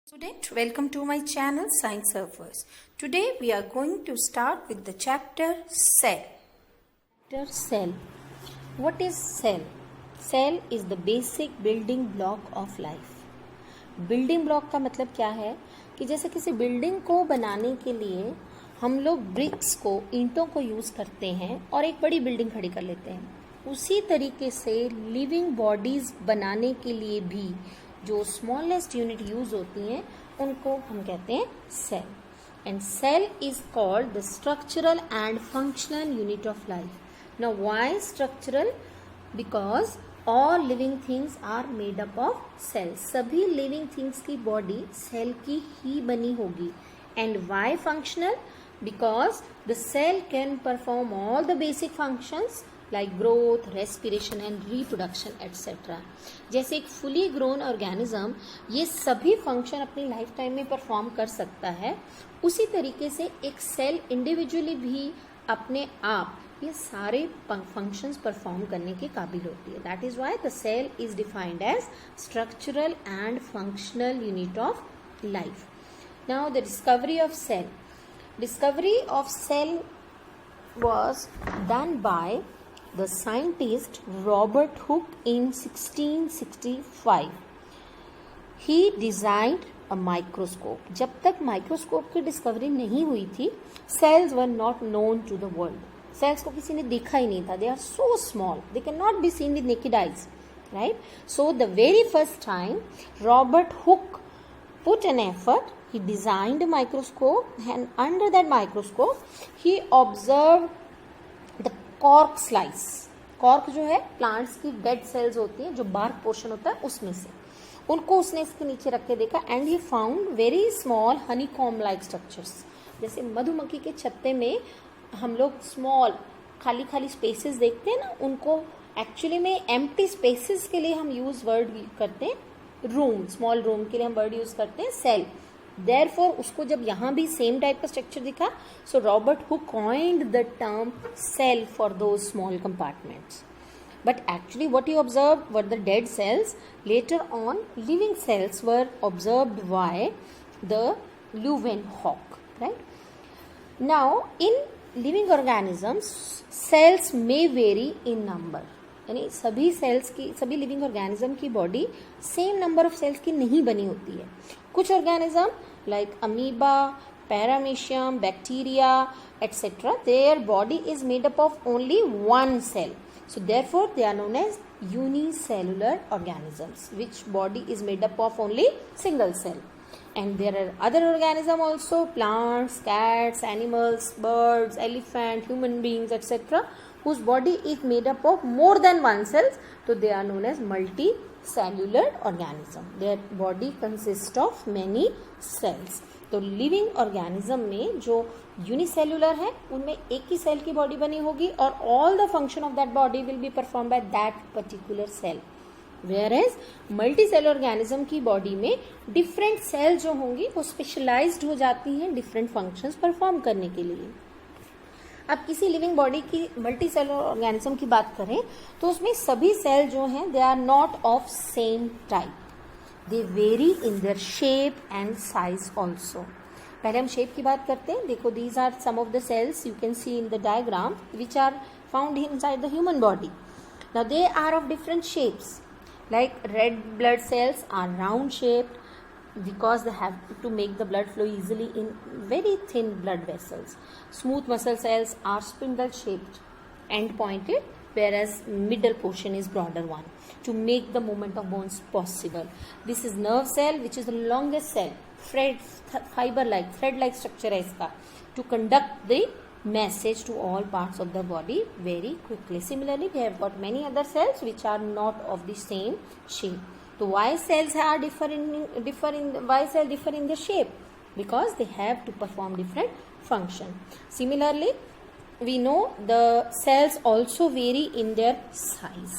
Student, welcome to my channel Science Surfers. Today we are going to start with the chapter Cell. Chapter Cell. What is cell? Cell is the basic building block of life. Building block का मतलब क्या है कि जैसे किसी building को बनाने के लिए हम लोग ब्रिक्स को, ईंटों को यूज करते हैं और एक बड़ी बिल्डिंग खड़ी कर लेते हैं, उसी तरीके से लिविंग बॉडीज बनाने के लिए भी जो स्मॉलेस्ट यूनिट यूज होती हैं उनको हम कहते हैं cell. And cell is called the structural and functional unit of life. Now why structural? Because all living things are made up of cell. सभी लिविंग थिंग्स की बॉडी सेल की ही बनी होगी. And why functional? Because the cell can perform all the basic functions like growth, respiration and reproduction etc. जैसे एक fully grown organism ये सभी फंक्शन अपनी लाइफ टाइम में परफॉर्म कर सकता है, उसी तरीके से एक सेल इंडिविजुअली भी अपने आप ये सारे फंक्शंस परफॉर्म करने के काबिल होती है. That is why the cell is defined as structural and functional unit of life. Now the discovery of cell. Discovery of cell was done by the scientist Robert Hooke in 1665. He designed a microscope. जब तक microscope की discovery नहीं हुई थी, cells were not known to the world. Cells को किसी ने देखा ही नहीं था. They are so small. They cannot be seen with naked eyes. Right? So the very first time Robert Hooke put an effort. He designed a microscope, and under that microscope he observed the cork slice. Cork जो है plants की dead cells होती हैं, जो bark portion होता है उसमें से, उनको उसने इसके नीचे रख के देखा. And he found very small honeycomb like structures. जैसे मधुमक्खी के छत्ते में हम लोग स्मॉल खाली खाली स्पेसेस देखते हैं ना, उनको एक्चुअली में एम्प्टी स्पेसेस के लिए हम यूज वर्ड करते हैं रूम. स्मॉल रूम के लिए हम वर्ड यूज करते हैं सेल. Therefore, उसको जब यहाँ भी सेम टाइप का स्ट्रक्चर दिखा, so Robert Hooke coined the term cell for those small compartments. But actually what he observed were the dead cells. Later on, living cells were observed by the Leeuwenhoek. Right? Now, in living organisms, cells may vary in number. यानी सभी cells की, सभी living organism की body same number of cells की नहीं बनी होती है. कुछ organism like amoeba, paramecium, bacteria et cetera, their body is made up of only one cell. So therefore they are known as unicellular organisms, which body is made up of only single cell. And there are other organisms also, plants, cats, animals, birds, elephant, human beings, etc., whose body is made up of more than one cells. So they are known as multicellular organism. Their body consists of many cells. तो living organism में जो unicellular है उनमें एक ही cell की body बनी होगी और all the function of that body will be perform by that particular cell. Whereas multicellular organism की बॉडी में डिफरेंट सेल जो होंगी वो स्पेशलाइज्ड हो जाती हैं डिफरेंट फंक्शंस परफॉर्म करने के लिए. अब किसी लिविंग बॉडी की मल्टीसेलुलर ऑर्गेनिज्म की बात करें तो उसमें सभी सेल जो हैं they are not of same type. They vary in their shape and size also. पहले हम शेप की बात करते हैं. देखो, these are some of the cells you can see in the diagram which are found inside the human body. Now they are of different shapes. Like red blood cells are round shaped because they have to make the blood flow easily in very thin blood vessels. Smooth muscle cells are spindle shaped, end pointed, whereas middle portion is broader one to make the movement of bones possible. This is nerve cell, which is the longest cell, fiber like, thread like structure है इसका, to conduct the message to all parts of the body very quickly. Similarly, we have got many other cells which are not of the same shape. So why cells are differ in their shape? Because they have to perform different function. Similarly, we know the cells also vary in their size.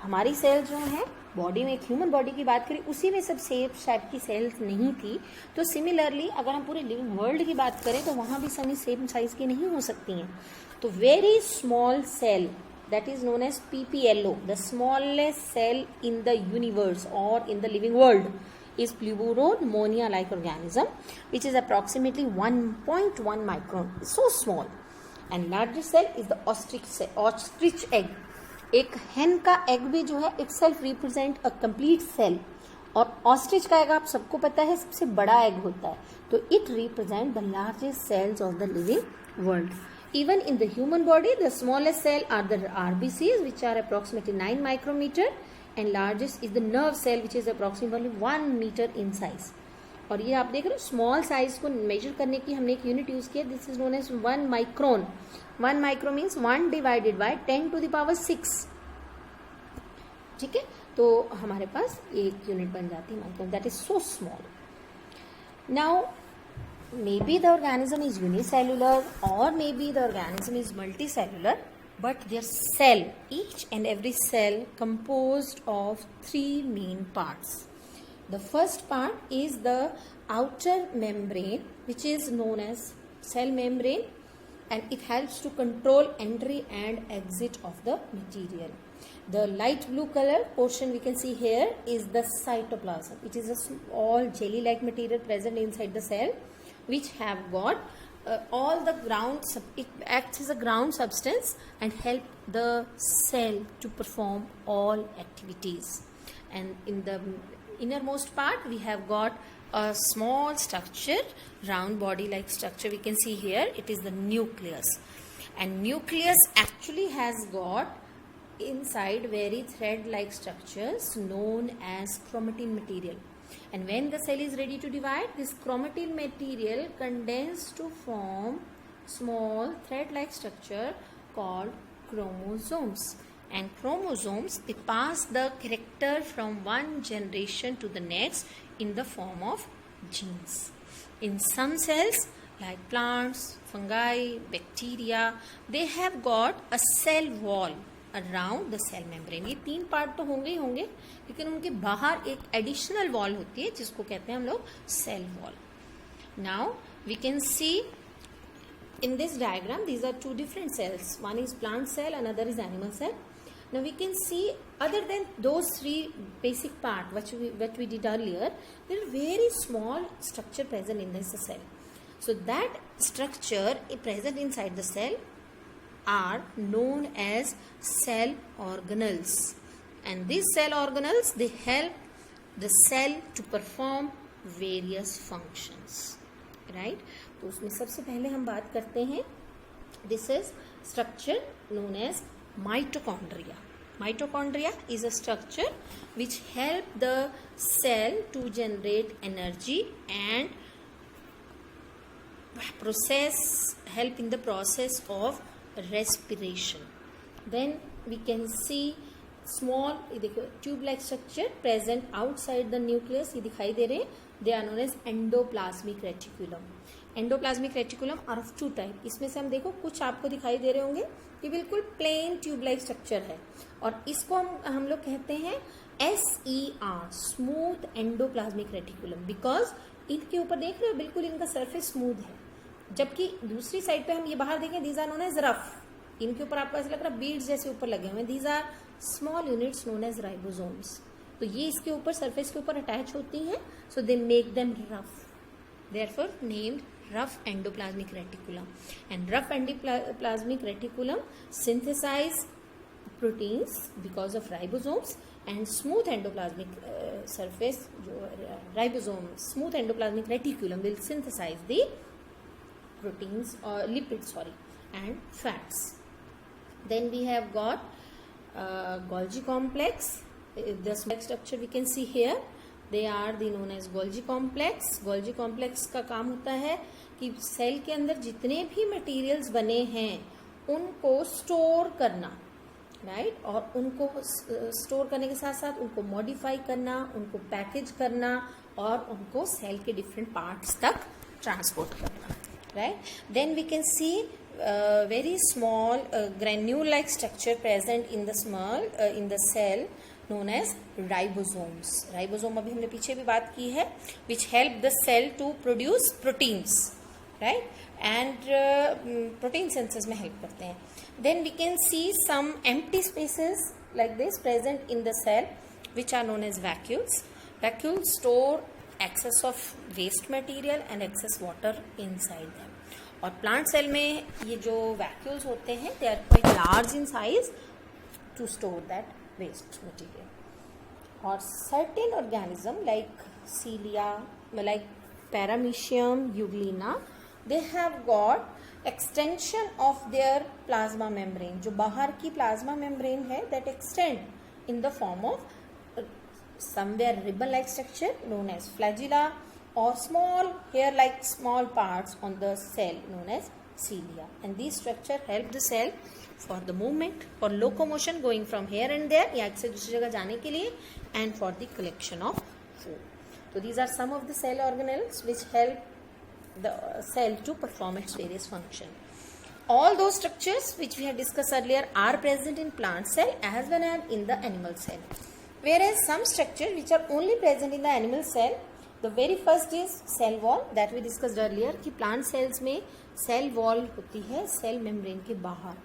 हमारी cell जो है body में, एक human body की बात करें उसी में सब सेम टाइप की सेल्स नहीं थी. तो सिमिलरली अगर हम पूरे लिविंग वर्ल्ड की बात करें तो वहां भी सभी सेम साइज की नहीं हो सकती हैं. तो very small cell that is known as PPLO, the smallest cell in the universe or in the living world, is Pleuropneumonia like organism, which is approximately 1.1 micron, so small. And largest cell is the ostrich egg. एक hen का egg भी जो है itself represent a complete cell. और ostrich का egg आप सबको पता है सबसे बड़ा एग होता है, तो it represent the largest cells of the living world. Even in the human body, the smallest cell are the RBCs, which are approximately 9 micrometer, and largest is the nerve cell, which is approximately 1 meter in size. और ये आप देख रहे हो small size को major करने की हमने एक यूनिट यूज किया, this is known as 1 micron. 1 micro means 1 divided by 10 to the power 6. ठीक है, तो हमारे पास एक यूनिट बन जाती है micron. That is so small. Now maybe the organism is unicellular or maybe the organism is multicellular, but their cell, each and every cell composed of 3 main parts. The first part is the outer membrane, which is known as cell membrane, and it helps to control entry and exit of the material. The light blue color portion we can see here is the cytoplasm. It is a small jelly like material present inside the cell, which have got all the ground, it acts as a ground substance and help the cell to perform all activities. And in the innermost part we have got a small structure, round body like structure we can see here. It is the nucleus, and nucleus actually has got inside very thread like structures known as chromatin material. And when the cell is ready to divide, this chromatin material condenses to form small thread-like structure called chromosomes. And chromosomes, they pass the character from one generation to the next in the form of genes. In some cells, like plants, fungi, bacteria, they have got a cell wall around the cell membrane. ये 3 part तो होंगे ही होंगे, लेकिन उनके बाहर एक additional wall होती है जिसको कहते हैं हम लोग cell wall. Now we can see in this diagram these are 2 different cells. One is plant cell, another is animal cell. Now we can see other than those 3 basic part what we did earlier, there are very small structure present in this cell. So that structure present inside the cell are known as cell organelles, and these cell organelles, they help the cell to perform various functions, right? तो उसमें सबसे पहले हम बात करते हैं, this is structure known as mitochondria. Mitochondria is a structure which help the cell to generate energy and help in the process of respiration. Then we can see small tube like structure present outside the nucleus. ये दिखाई दे रहे हैं. They are known as endoplasmic reticulum. Endoplasmic reticulum are of 2 type. इसमें से हम देखो कुछ आपको दिखाई दे रहे होंगे, ये बिल्कुल प्लेन ट्यूब लाइक स्ट्रक्चर है, और इसको हम लोग कहते हैं SER, smooth endoplasmic reticulum, because इनके ऊपर देख रहे हो बिल्कुल इनका सरफेस स्मूथ है. जबकि दूसरी साइड पे हम ये बाहर देखें, these are known as rough. इनके ऊपर आपको ऐसा लग रहा है बीड्स जैसे ऊपर लगे हुए हैं. These are small units known as ribosomes. तो ये इसके ऊपर सरफेस के ऊपर अटैच होती हैं, so they make them rough, therefore named rough endoplasmic reticulum. And rough endoplasmic reticulum synthesize proteins because of ribosomes, and smooth endoplasmic surface जो ribosome smooth endoplasmic reticulum will synthesize the proteins or lipids and fats. Then we have got Golgi complex. The structure we can see here, they are known as Golgi complex. Golgi complex का काम होता है कि cell के अंदर जितने भी materials बने हैं उनको स्टोर करना, राइट, और उनको स्टोर करने के साथ साथ उनको मॉडिफाई करना, उनको पैकेज करना और उनको सेल के डिफरेंट पार्ट्स तक ट्रांसपोर्ट करना. Right, then we can see very small granule like structure present in the cell known as ribosomes. Ribosome अभी हमने पीछे भी बात की है, which help the cell to produce proteins, right, and protein synthesis में help करते हैं. Then we can see some empty spaces like this present in the cell, which are known as vacuoles. Vacuoles store excess of waste material and excess water inside them. और plant cell में ये जो vacuoles होते हैं they are quite large in size to store that waste material. और certain organism like cilia, like paramecium, euglena, they have got extension of their plasma membrane. जो बाहर की प्लाज्मा मेम्ब्रेन है that extend in the form of somewhere ribbon-like structure known as flagella or small hair-like small parts on the cell known as cilia, and these structure help the cell for the movement, for locomotion going from here and there या एक से दूसरी जगह जाने के लिए, and for the collection of food. So these are some of the cell organelles which help the cell to perform its various functions. All those structures which we have discussed earlier are present in plant cell as well as in the animal cell. Whereas some structures which are only present in the animal cell, the very first is cell wall that we discussed earlier कि plant cells में cell wall होती है cell membrane के बाहर,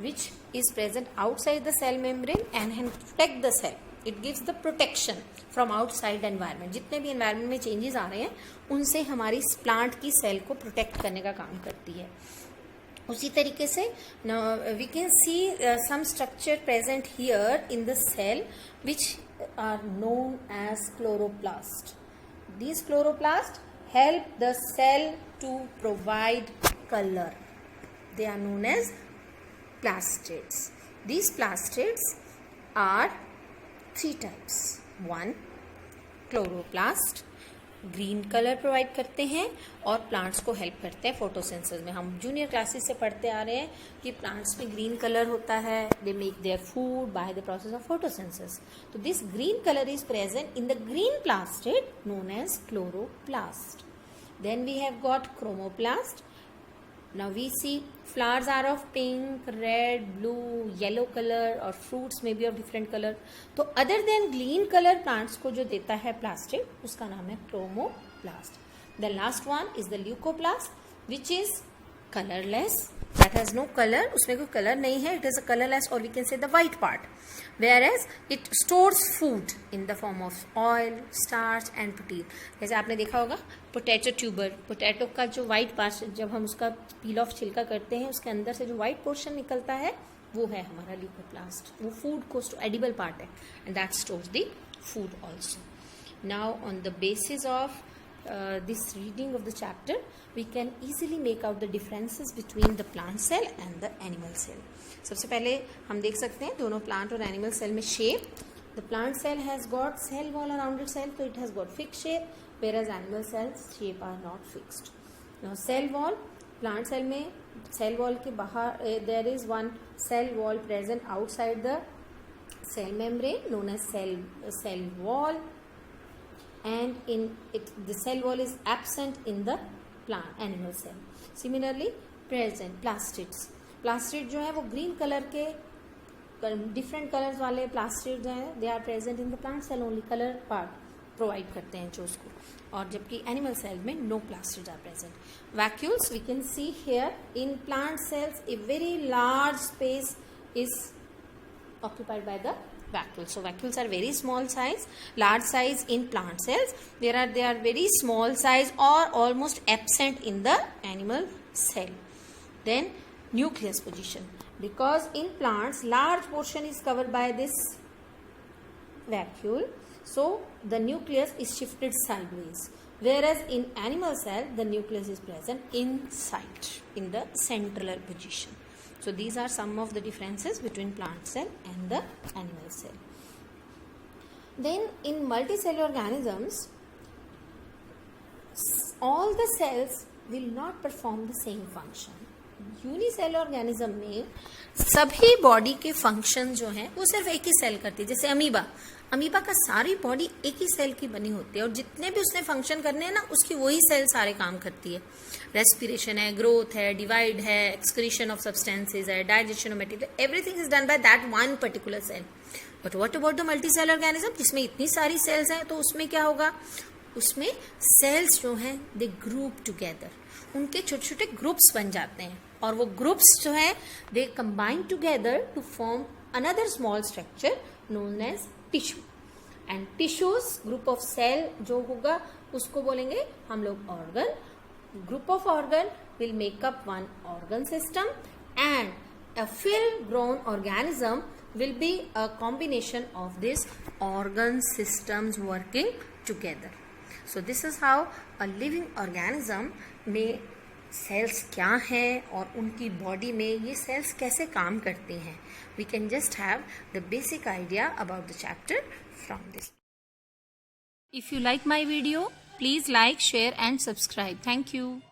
which is present outside the cell membrane and can protect the cell. It gives the protection from outside environment. जितने भी environment में changes आ रहे हैं उनसे हमारी plant की cell को protect करने का काम करती है. उसी तरीके से we can see some structure present here in the cell which are known as chloroplast. These chloroplasts help the cell to provide color. They are known as plastids. These plastids are three types. One, chloroplast, green colour provide करते हैं और plants को help करते हैं photosynthesis में. हम junior classes से पढ़ते आ रहे हैं कि प्लांट्स में ग्रीन कलर होता है, they make their food by the process of photosynthesis. तो this green colour is present in the green plastid known as chloroplast. Then we have got chromoplast. Now we see flowers are of pink, red, blue, yellow color or fruits may be of different color. तो other than green color plants को जो देता है plastic उसका नाम है chromoplast. The last one is the leucoplast which is colorless, that has no color, उसमें कोई color नहीं है, it is a colorless or we can say the white part. Whereas it stores food in the form of oil, starch and protein. जैसे आपने देखा होगा potato tuber, potato का जो वाइट पार्ट जब हम उसका पील ऑफ छिलका करते हैं उसके अंदर से जो वाइट पोर्शन निकलता है वो है हमारा ल्यूकोप्लास्ट. वो फूड को एडिबल पार्ट है and that stores the food also. Now on the basis of this reading of the chapter we can easily make out the differences between the plant cell and the animal cell. सबसे पहले हम देख सकते हैं दोनों plant और animal cell में shape. The plant cell has got cell wall around itself, so it has got fixed shape, whereas animal cells shape are not fixed. Now cell wall, plant cell में cell wall के बाहर there is one cell wall present outside the cell membrane known as cell wall. And in it the cell wall is absent in the plant animal cell. Similarly present plastids. Plastid जो है वो green colour के different colours वाले plastid जो है they are present in the plant cell only, colour part provide करते हैं जो उसको, और जबकि एनिमल सेल में no plastid are present. Vacuoles we can see here in plant cells a very large space is occupied by the vacuoles. So vacuoles are very small size, large size in plant cells. They are very small size or almost absent in the animal cell. Then nucleus position, because in plants large portion is covered by this vacuole, so the nucleus is shifted sideways, whereas in animal cell the nucleus is present inside in the central position. So these are some of the differences between plant cell and the animal cell. Then in multicellular organisms, all the cells will not perform the same function. Unicellular organism में सभी body के function जो हैं वो सिर्फ एक ही cell करती है. जैसे अमीबा का सारी बॉडी एक ही सेल की बनी होती है और जितने भी उसने फंक्शन करने हैं ना उसकी वही सेल सारे काम करती है. रेस्पिरेशन है, ग्रोथ है, डिवाइड है, एक्सक्रीशन ऑफ सब्सटेंसेज है, digestion of material, everything is done by that one particular cell. But what about the multicellular organism जिसमें इतनी सारी सेल्स हैं, तो उसमें क्या होगा, उसमें सेल्स जो हैं दे ग्रुप टुगेदर, उनके छोटे छोटे ग्रुप्स बन जाते हैं और वो ग्रुप्स जो है they combine together to form another small structure known as tissue. And tissues group of cell जो होगा उसको बोलेंगे हम लोग organ. Group of organ will make up one organ system, and a full grown organism will be a combination of these organ systems working together. So this is how a living organism में cells क्या हैं और उनकी body में ये cells कैसे काम करते हैं. We can just have the basic idea about the chapter from this. If you like my video, please like, share and subscribe. Thank you.